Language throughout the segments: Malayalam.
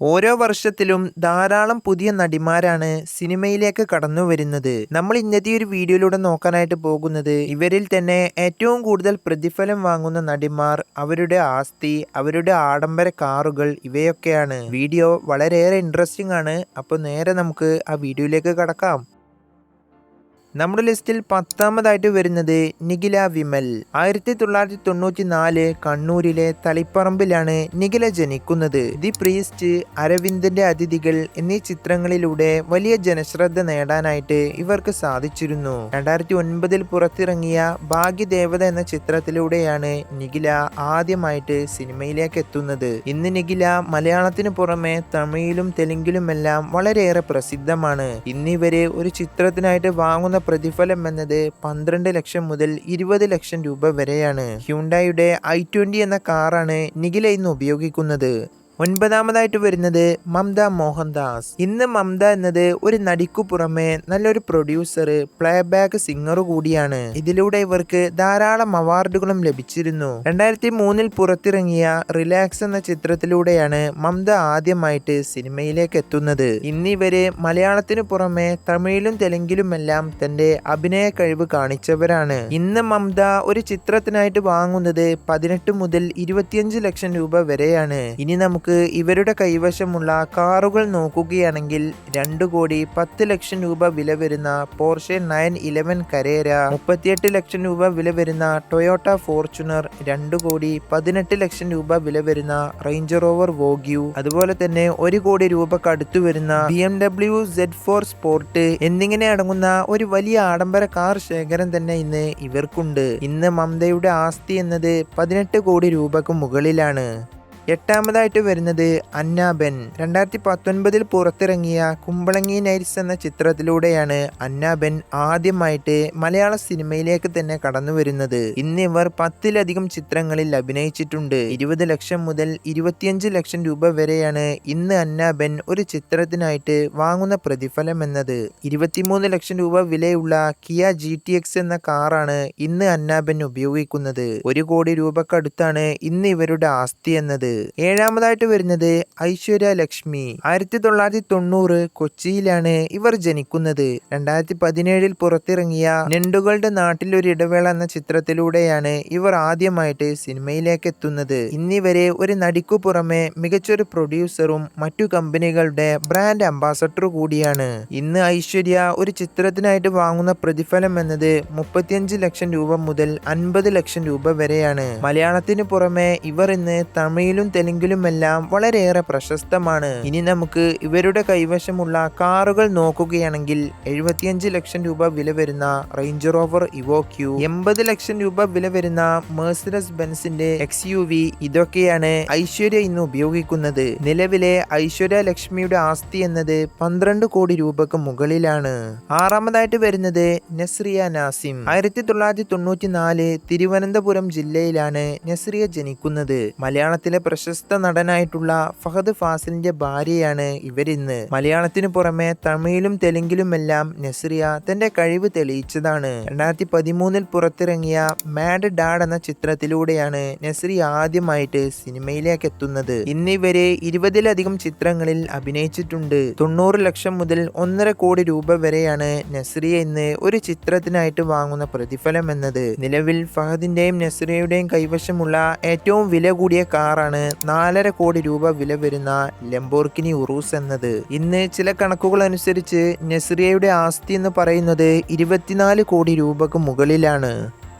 ഓരോ വർഷത്തിലും ധാരാളം പുതിയ നടിമാരാണ് സിനിമയിലേക്ക് കടന്നു വരുന്നത്. നമ്മൾ ഇന്നത്തെ ഒരു വീഡിയോയിലൂടെ നോക്കാനായിട്ട് പോകുന്നത് ഇവരിൽ തന്നെ ഏറ്റവും കൂടുതൽ പ്രതിഫലം വാങ്ങുന്ന നടിമാർ, അവരുടെ ആസ്തി, അവരുടെ ആഡംബര കാറുകൾ ഇവയൊക്കെയാണ്. വീഡിയോ വളരെയേറെ ഇൻട്രസ്റ്റിംഗ് ആണ്. അപ്പോൾ നേരെ നമുക്ക് ആ വീഡിയോയിലേക്ക് കടക്കാം. നമ്മുടെ ലിസ്റ്റിൽ 10ാമതായിട്ട് വരുന്നത് നിഖില വിമൽ. 1994 കണ്ണൂരിലെ തളിപ്പറമ്പിലാണ് നിഖില ജനിക്കുന്നത്. ദി പ്രീസ്റ്റ്, അരവിന്ദന്റെ അതിഥികൾ എന്നീ ചിത്രങ്ങളിലൂടെ വലിയ ജനശ്രദ്ധ നേടാനായിട്ട് ഇവർക്ക് സാധിച്ചിരുന്നു. 2009 പുറത്തിറങ്ങിയ ഭാഗ്യദേവത എന്ന ചിത്രത്തിലൂടെയാണ് നിഖില ആദ്യമായിട്ട് സിനിമയിലേക്ക് എത്തുന്നത്. ഇന്ന് നിഖില മലയാളത്തിന് പുറമെ തമിഴിലും തെലുങ്കിലുമെല്ലാം വളരെയേറെ പ്രസിദ്ധമാണ്. ഇന്നിവര് ഒരു ചിത്രത്തിനായിട്ട് വാങ്ങുന്ന പ്രതിഫലം എന്നത് 12 ലക്ഷം മുതൽ 20 ലക്ഷം രൂപ വരെയാണ്. ഹ്യുണ്ടായിയുടെ i20 എന്ന കാറാണ് നിഖില ഇന്ന് ഉപയോഗിക്കുന്നത്. 9ാമതായിട്ട് വരുന്നത് മമത മോഹൻദാസ്. ഇന്ന് മമത എന്നത് ഒരു നടിക്കു പുറമെ നല്ലൊരു പ്രൊഡ്യൂസർ, പ്ലേബാക്ക് സിംഗർ കൂടിയാണ്. ഇതിലൂടെ ഇവർക്ക് ധാരാളം അവാർഡുകളും ലഭിച്ചിരുന്നു. 2003 പുറത്തിറങ്ങിയ റിലാക്സ് എന്ന ചിത്രത്തിലൂടെയാണ് മമത ആദ്യമായിട്ട് സിനിമയിലേക്ക് എത്തുന്നത്. ഇന്ന് ഇവര് മലയാളത്തിനു പുറമെ തമിഴിലും തെലുങ്കിലുമെല്ലാം തന്റെ അഭിനയ കഴിവ് കാണിച്ചവരാണ്. ഇന്ന് മമത ഒരു ചിത്രത്തിനായിട്ട് വാങ്ങുന്നത് 18 മുതൽ 25 ലക്ഷം രൂപ വരെയാണ്. ഇനി നമുക്ക് ഇവരുടെ കൈവശമുള്ള കാറുകൾ നോക്കുകയാണെങ്കിൽ 2 കോടി 10 ലക്ഷം രൂപ വില വരുന്ന പോർഷെ 911 കരേര, 38 ലക്ഷം രൂപ വില വരുന്ന ടൊയോട്ട ഫോർച്യൂണർ, 2 കോടി 18 ലക്ഷം രൂപ വില വരുന്ന റേഞ്ച് റോവർ വോഗ്യു, അതുപോലെ തന്നെ 1 കോടി രൂപക്ക് അടുത്തു വരുന്ന BMW Z4 സ്പോർട്ട് എന്നിങ്ങനെ അടങ്ങുന്ന ഒരു വലിയ ആഡംബര കാർ ശേഖരം തന്നെ ഇന്ന് ഇവർക്കുണ്ട്. ഇന്ന് മമതയുടെ ആസ്തി എന്നത് 18 കോടി രൂപക്ക് മുകളിലാണ്. 8ാമതായിട്ട് വരുന്നത് അന്നാബെൻ. 2019 പുറത്തിറങ്ങിയ കുമ്പളങ്ങി നൈറ്റ്സ് എന്ന ചിത്രത്തിലൂടെയാണ് അന്നാബെൻ ആദ്യമായിട്ട് മലയാള സിനിമയിലേക്ക് തന്നെ കടന്നു വരുന്നത്. ഇന്ന് ഇവർ 10ലധികം ചിത്രങ്ങളിൽ അഭിനയിച്ചിട്ടുണ്ട്. 20 ലക്ഷം മുതൽ 25 ലക്ഷം രൂപ വരെയാണ് ഇന്ന് അന്നാബെൻ ഒരു ചിത്രത്തിനായിട്ട് വാങ്ങുന്ന പ്രതിഫലം എന്നത്. 23 ലക്ഷം രൂപ വിലയുള്ള കിയ GTX എന്ന കാറാണ് ഇന്ന് അന്നാബെൻ ഉപയോഗിക്കുന്നത്. 1 കോടി രൂപക്കടുത്താണ് ഇന്ന് ഇവരുടെ ആസ്തി എന്നത്. 7ാമതായിട്ട് വരുന്നത് ഐശ്വര്യ ലക്ഷ്മി. 1990 കൊച്ചിയിലാണ് ഇവർ ജനിക്കുന്നത്. 2017 പുറത്തിറങ്ങിയ ഞണ്ടുകളുടെ നാട്ടിൽ ഒരു ഇടവേള എന്ന ചിത്രത്തിലൂടെയാണ് ഇവർ ആദ്യമായിട്ട് സിനിമയിലേക്ക് എത്തുന്നത്. ഇന്നിവരെ ഒരു നടിക്കു പുറമെ മികച്ചൊരു പ്രൊഡ്യൂസറും മറ്റു കമ്പനികളുടെ ബ്രാൻഡ് അംബാസഡർ കൂടിയാണ്. ഇന്ന് ഐശ്വര്യ ഒരു ചിത്രത്തിനായിട്ട് വാങ്ങുന്ന പ്രതിഫലം എന്നത് 35 ലക്ഷം രൂപ മുതൽ 50 ലക്ഷം രൂപ വരെയാണ്. മലയാളത്തിന് പുറമെ ഇവർ ഇന്ന് തമിഴിലും തെലുങ്കിലുമെല്ലാം വളരെയേറെ പ്രശസ്തമാണ്. ഇനി നമുക്ക് ഇവരുടെ കൈവശമുള്ള കാറുകൾ നോക്കുകയാണെങ്കിൽ 75 ലക്ഷം രൂപ വില വരുന്ന റേഞ്ച് റോവർ ഇവോക്യു, 80 ലക്ഷം രൂപ വില വരുന്ന മെഴ്സിഡസ് ബെൻസിന്റെ XUV, ഇതൊക്കെയാണ് ഐശ്വര്യ ഇന്ന് ഉപയോഗിക്കുന്നത്. നിലവിലെ ഐശ്വര്യ ലക്ഷ്മിയുടെ ആസ്തി എന്നത് 12 കോടി രൂപക്ക് മുകളിലാണ്. 6ാമതായിട്ട് വരുന്നത് നസ്രിയ നാസിം. 1994 തിരുവനന്തപുരം ജില്ലയിലാണ് നസ്രിയ ജനിക്കുന്നത്. മലയാളത്തിലെ പ്രശസ്ത നടനായിട്ടുള്ള ഫഹദ് ഫാസിലിന്റെ ഭാര്യയാണ് ഇവരിന്ന്. മലയാളത്തിനു പുറമെ തമിഴിലും തെലുങ്കിലുമെല്ലാം നസ്രിയ തന്റെ കഴിവ് തെളിയിച്ചതാണ്. 2013 പുറത്തിറങ്ങിയ മാഡ് ഡാഡ് എന്ന ചിത്രത്തിലൂടെയാണ് നസ്രിയ ആദ്യമായിട്ട് സിനിമയിലേക്ക് എത്തുന്നത്. ഇന്നിവരെ 20ലധികം ചിത്രങ്ങളിൽ അഭിനയിച്ചിട്ടുണ്ട്. 90 ലക്ഷം മുതൽ 1.5 കോടി രൂപ വരെയാണ് നസ്രിയ ഇന്ന് ഒരു ചിത്രത്തിനായിട്ട് വാങ്ങുന്ന പ്രതിഫലം എന്നത്. നിലവിൽ ഫഹദിന്റെയും നസ്രിയയുടെയും കൈവശമുള്ള ഏറ്റവും വില കൂടിയ കാറാണ് 4.5 കോടി രൂപ വില വരുന്ന ലംബോർഗിനി ഉറൂസ് എന്നത്. ഇന്ന് ചില കണക്കുകൾ അനുസരിച്ച് നസ്രിയയുടെ ആസ്തി എന്ന് പറയുന്നത് 24 കോടി രൂപക്ക് മുകളിലാണ്.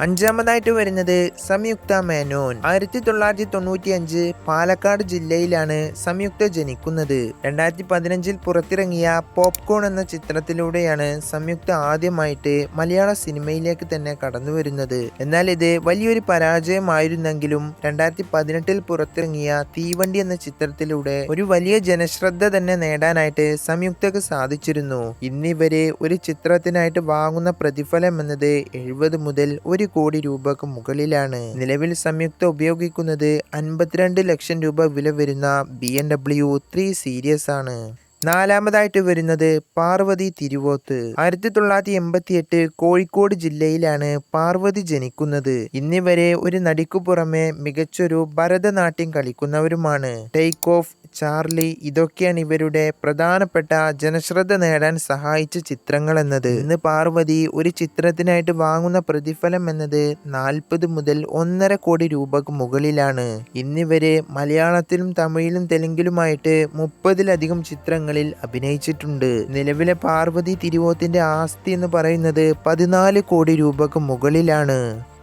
5ാമതായിട്ട് വരുന്നത് സംയുക്ത മേനോൻ. 1995 പാലക്കാട് ജില്ലയിലാണ് സംയുക്ത ജനിക്കുന്നത്. 2015 പുറത്തിറങ്ങിയ പോപ്കോൺ എന്ന ചിത്രത്തിലൂടെയാണ് സംയുക്ത ആദ്യമായിട്ട് മലയാള സിനിമയിലേക്ക് തന്നെ കടന്നു വരുന്നത്. എന്നാൽ ഇത് വലിയൊരു പരാജയമായിരുന്നെങ്കിലും 2018 പുറത്തിറങ്ങിയ തീവണ്ടി എന്ന ചിത്രത്തിലൂടെ ഒരു വലിയ ജനശ്രദ്ധ തന്നെ നേടാനായിട്ട് സംയുക്തക്ക് സാധിച്ചിരുന്നു. ഇന്നിവരെ ഒരു ചിത്രത്തിനായിട്ട് വാങ്ങുന്ന പ്രതിഫലം എന്നത് 70 മുതൽ 1 കോടി രൂപക്ക് മുകളിലാണ്. നിലവിൽ സംയുക്ത ഉപയോഗിക്കുന്നത് 52 ലക്ഷം രൂപ വില വരുന്ന BMW 3 സീരീസ് ആണ്. 4ാമതായിട്ട് വരുന്നത് പാർവതി തിരുവോത്ത്. 1988 കോഴിക്കോട് ജില്ലയിലാണ് പാർവതി ജനിക്കുന്നത്. ഇന്നിവരെ ഒരു നടിക്കു പുറമെ മികച്ചൊരു ഭരതനാട്യം കളിക്കുന്നവരുമാണ്. ടേക്ക് ഓഫ്, ചാർലി ഇതൊക്കെയാണ് ഇവരുടെ പ്രധാനപ്പെട്ട ജനശ്രദ്ധ നേടാൻ സഹായിച്ച ചിത്രങ്ങൾ എന്നത്. ഇന്ന് പാർവതി ഒരു ചിത്രത്തിനായിട്ട് വാങ്ങുന്ന പ്രതിഫലം എന്നത് 40 മുതൽ 1.5 കോടി രൂപക്ക് മുകളിലാണ്. ഇന്നിവര് മലയാളത്തിലും തമിഴിലും തെലുങ്കിലുമായിട്ട് 30-ലധികം ചിത്രങ്ങളിൽ അഭിനയിച്ചിട്ടുണ്ട്. നിലവിലെ പാർവതി തിരുവോത്തിന്റെ ആസ്തി എന്ന് പറയുന്നത് 14 കോടി രൂപക്ക് മുകളിലാണ്.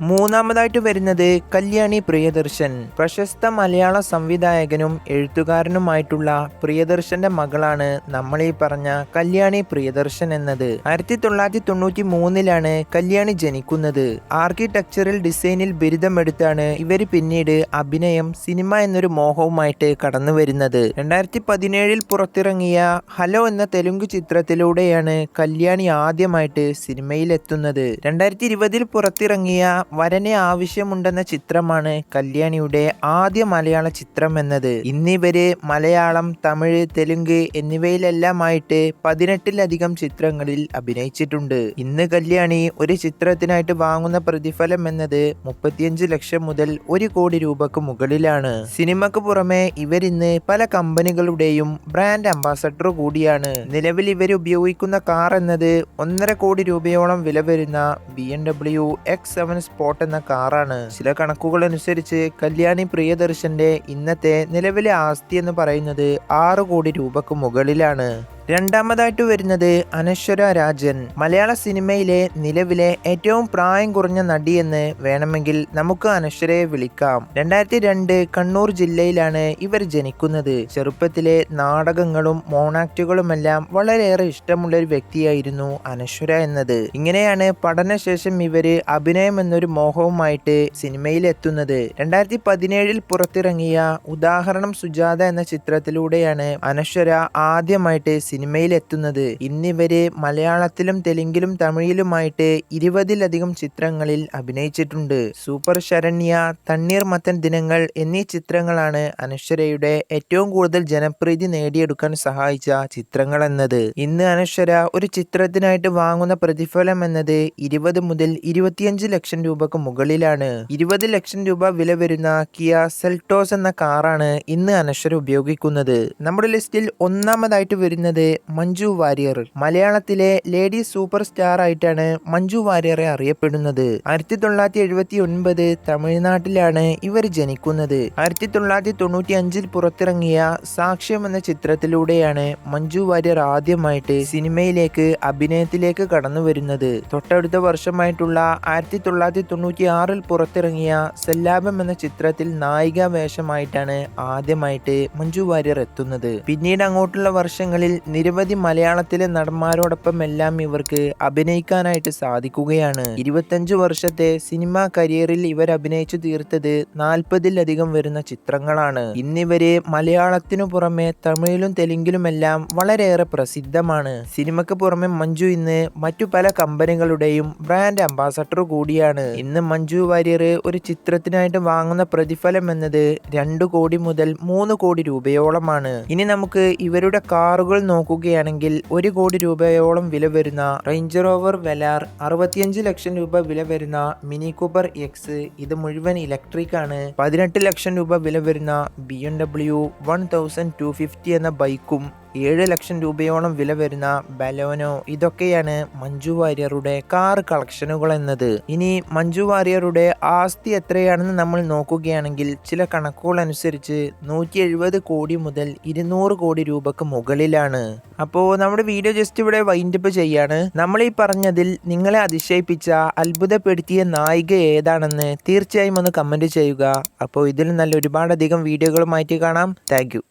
മൂന്നാമതായിട്ട് വരുന്നത് കല്യാണി പ്രിയദർശൻ. പ്രശസ്ത മലയാള സംവിധായകനും എഴുത്തുകാരനുമായിട്ടുള്ള പ്രിയദർശന്റെ മകളാണ് നമ്മൾ ഈ പറഞ്ഞ കല്യാണി പ്രിയദർശൻ എന്നത്. 1993-ലാണ് കല്യാണി ജനിക്കുന്നത്. ആർക്കിടെക്ചറൽ ഡിസൈനിൽ ബിരുദമെടുത്താണ് ഇവർ പിന്നീട് അഭിനയം, സിനിമ എന്നൊരു മോഹവുമായിട്ട് കടന്നു വരുന്നത്. 2017 പുറത്തിറങ്ങിയ ഹലോ എന്ന തെലുങ്ക് ചിത്രത്തിലൂടെയാണ് കല്യാണി ആദ്യമായിട്ട് സിനിമയിലെത്തുന്നത്. 2020 പുറത്തിറങ്ങിയ വരനെ ആവശ്യമുണ്ടെന്ന ചിത്രമാണ് കല്യാണിയുടെ ആദ്യ മലയാള ചിത്രം എന്നത്. ഇന്നിവര് മലയാളം, തമിഴ്, തെലുങ്ക് എന്നിവയിലെല്ലാമായിട്ട് 18-ലധികം ചിത്രങ്ങളിൽ അഭിനയിച്ചിട്ടുണ്ട്. ഇന്ന് കല്യാണി ഒരു ചിത്രത്തിനായിട്ട് വാങ്ങുന്ന പ്രതിഫലം എന്നത് 35 ലക്ഷം മുതൽ 1 കോടി രൂപക്ക് മുകളിലാണ്. സിനിമക്ക് പുറമെ ഇവരിന്ന് പല കമ്പനികളുടെയും ബ്രാൻഡ് അംബാസഡർ കൂടിയാണ്. നിലവിൽ ഇവർ ഉപയോഗിക്കുന്ന കാർ എന്നത് 1.5 കോടി രൂപയോളം വില വരുന്ന BMW X7 സ്പോട്ട് എന്ന കാറാണ്. ചില കണക്കുകൾ അനുസരിച്ച് കല്യാണി പ്രിയദർശന്റെ ഇന്നത്തെ നിലവിലെ ആസ്തി എന്ന് പറയുന്നത് 6 കോടി രൂപക്ക് മുകളിലാണ്. രണ്ടാമതായിട്ട് വരുന്നത് അനശ്വര രാജൻ. മലയാള സിനിമയിലെ നിലവിലെ ഏറ്റവും പ്രായം കുറഞ്ഞ നടിയെന്ന് വേണമെങ്കിൽ നമുക്ക് അനശ്വരയെ വിളിക്കാം. 2002 കണ്ണൂർ ജില്ലയിലാണ് ഇവർ ജനിക്കുന്നത്. ചെറുപ്പത്തിലെ നാടകങ്ങളും മോണാക്റ്റുകളുമെല്ലാം വളരെയേറെ ഇഷ്ടമുള്ള ഒരു വ്യക്തിയായിരുന്നു അനശ്വര എന്നത്. ഇങ്ങനെയാണ് പഠനശേഷം ഇവര് അഭിനയം എന്നൊരു മോഹവുമായിട്ട് സിനിമയിലെത്തുന്നത്. 2017 പുറത്തിറങ്ങിയ ഉദാഹരണം സുജാത എന്ന ചിത്രത്തിലൂടെയാണ് അനശ്വര ആദ്യമായിട്ട് സിനിമയിലെത്തുന്നത്. ഇന്നിവര് മലയാളത്തിലും തെലുങ്കിലും തമിഴിലുമായിട്ട് 20-ലധികം ചിത്രങ്ങളിൽ അഭിനയിച്ചിട്ടുണ്ട്. സൂപ്പർ ശരണ്യ, തണ്ണീർമത്തൻ ദിനങ്ങൾ എന്നീ ചിത്രങ്ങളാണ് അനശ്വരയുടെ ഏറ്റവും കൂടുതൽ ജനപ്രീതി നേടിയെടുക്കാൻ സഹായിച്ച ചിത്രങ്ങൾ എന്നത്. ഇന്ന് അനശ്വര ഒരു ചിത്രത്തിനായിട്ട് വാങ്ങുന്ന പ്രതിഫലം എന്നത് 20 മുതൽ 25 ലക്ഷം രൂപക്ക് മുകളിലാണ്. 20 ലക്ഷം രൂപ വില വരുന്ന കിയ സെൽറ്റോസ് എന്ന കാറാണ് ഇന്ന് അനശ്വര ഉപയോഗിക്കുന്നത്. നമ്മുടെ ലിസ്റ്റിൽ ഒന്നാമതായിട്ട് വരുന്നത് മഞ്ജു വാര്യർ. മലയാളത്തിലെ ലേഡി സൂപ്പർ സ്റ്റാർ ആയിട്ടാണ് മഞ്ജു വാര്യറെ അറിയപ്പെടുന്നത്. 1979 തമിഴ്നാട്ടിലാണ് ഇവർ ജനിക്കുന്നത്. 1995 പുറത്തിറങ്ങിയ സാക്ഷ്യം എന്ന ചിത്രത്തിലൂടെയാണ് മഞ്ജു വാര്യർ ആദ്യമായിട്ട് സിനിമയിലേക്ക് അഭിനയത്തിലേക്ക് കടന്നു വരുന്നത്. തൊട്ടടുത്ത വർഷമായിട്ടുള്ള 1996 പുറത്തിറങ്ങിയ സെല്ലാപം എന്ന ചിത്രത്തിൽ നായിക വേഷമായിട്ടാണ് ആദ്യമായിട്ട് മഞ്ജു വാര്യർ എത്തുന്നത്. പിന്നീട് അങ്ങോട്ടുള്ള വർഷങ്ങളിൽ നിരവധി മലയാളത്തിലെ നടന്മാരോടൊപ്പം എല്ലാം ഇവർക്ക് അഭിനയിക്കാനായിട്ട് സാധിക്കുകയാണ്. 25 വർഷത്തെ സിനിമാ കരിയറിൽ ഇവർ അഭിനയിച്ചു തീർത്തത് 40-ലധികം വരുന്ന ചിത്രങ്ങളാണ്. ഇന്നിവര് മലയാളത്തിനു പുറമെ തമിഴിലും തെലുങ്കിലുമെല്ലാം വളരെയേറെ പ്രസിദ്ധമാണ്. സിനിമയ്ക്ക് പുറമെ മഞ്ജു ഇന്ന് മറ്റു പല കമ്പനികളുടെയും ബ്രാൻഡ് അംബാസഡർ കൂടിയാണ്. ഇന്ന് മഞ്ജു വാര്യർ ഒരു ചിത്രത്തിനായിട്ട് വാങ്ങുന്ന പ്രതിഫലം എന്നത് 2 കോടി മുതൽ 3 കോടി രൂപയോളമാണ്. ഇനി നമുക്ക് ഇവരുടെ കാറുകൾ നോക്കുകയാണെങ്കിൽ 1 കോടി രൂപയോളം വില വരുന്ന റേഞ്ച് റോവർ വെലാർ, 65 ലക്ഷം രൂപ വില വരുന്ന മിനി കൂപ്പർ എക്സ്, ഇത് മുഴുവൻ ഇലക്ട്രിക് ആണ്. 18 ലക്ഷം രൂപ വില വരുന്ന BMW 1250 എന്ന ബൈക്കും, 7 ലക്ഷം രൂപയോളം വില വരുന്ന ബലോനോ, ഇതൊക്കെയാണ് മഞ്ജു വാര്യറുടെ കാർ കളക്ഷനുകൾ എന്നത്. ഇനി മഞ്ജു വാര്യറുടെ ആസ്തി എത്രയാണെന്ന് നമ്മൾ നോക്കുകയാണെങ്കിൽ ചില കണക്കുകൾ അനുസരിച്ച് 170 കോടി മുതൽ 200 കോടി രൂപക്ക് മുകളിലാണ്. അപ്പോൾ നമ്മുടെ വീഡിയോ ജസ്റ്റ് ഇവിടെ വൈൻഡപ്പ് ചെയ്യാണ്. നമ്മൾ ഈ പറഞ്ഞതിൽ നിങ്ങളെ അതിശയിപ്പിച്ച, അത്ഭുതപ്പെടുത്തിയ നായിക ഏതാണെന്ന് തീർച്ചയായും ഒന്ന് കമന്റ് ചെയ്യുക. അപ്പോൾ ഇതിൽ നല്ല ഒരുപാടധികം വീഡിയോകളുമായിട്ട് കാണാം. Thank you.